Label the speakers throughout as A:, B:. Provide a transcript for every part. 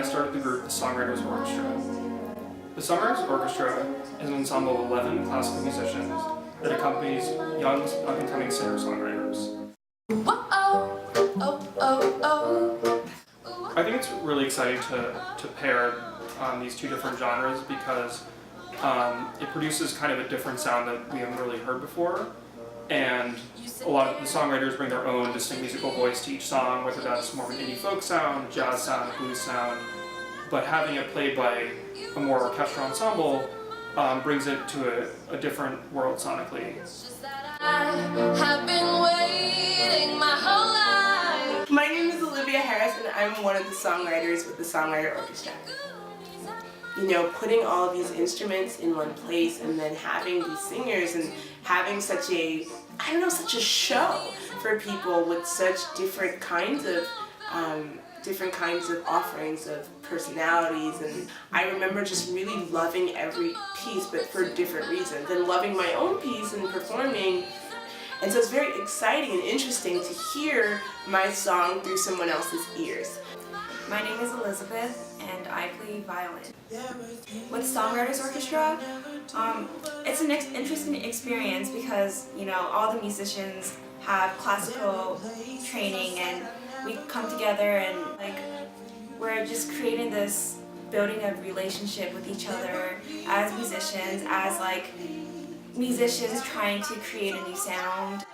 A: started the group the Songwriters Orchestra. The Songwriters Orchestra is an ensemble of 11 classical musicians that accompanies young up-and-coming singer-songwriters. I think it's really exciting to pair these two different genres because it produces kind of a different sound that we haven't really heard before, and a lot of the songwriters bring their own distinct musical voice to each song, whether that's more of an indie folk sound, jazz sound, blues sound, but having it played by a more orchestral ensemble brings it to a different world sonically.
B: I have been waiting my whole life.
C: My name is Olivia Harris and I'm one of the songwriters with the Songwriter Orchestra. You know, putting all of these instruments in one place and then having these singers and having such a, such a show for people with such different kinds of offerings of personalities, and I remember just really loving every piece, but for different reasons, and loving my own piece and performing. And so it's very exciting and interesting to hear my song through someone else's ears.
D: My name is Elizabeth and I play violin. With Songwriters Orchestra, it's an interesting experience because, you know, all the musicians have classical training and we come together and we're just creating this building a relationship with each other as musicians, musicians trying to create a new sound.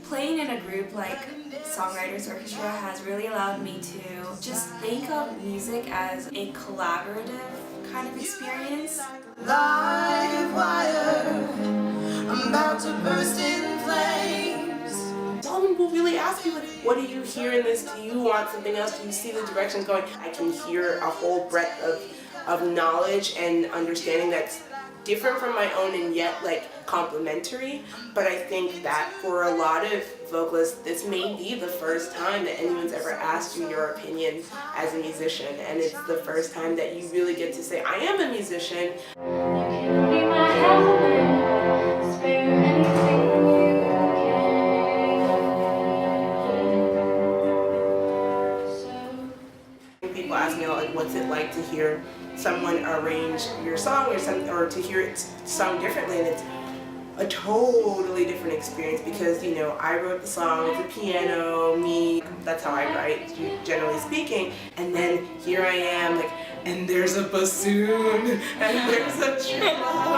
D: Playing in a group like Songwriters Orchestra has really allowed me to just think of music as a collaborative kind of experience.
B: Live wire, I'm about to burst in flames.
C: Someone will really ask you, like, what do you hear in this? Do you want something else? Do you see the directions going? I can hear a whole breadth of knowledge and understanding that's different from my own and yet complementary. But I think that for a lot of vocalists, this may be the first time that anyone's ever asked you your opinion as a musician, and it's the first time that you really get to say, I am a musician. People ask me, like, what's it like to hear someone arrange your song or to hear it sung differently, and it's a totally different experience because, you know, I wrote the song, it's a piano, me, that's how I write, generally speaking, and then here I am, and there's a bassoon, and there's a drum,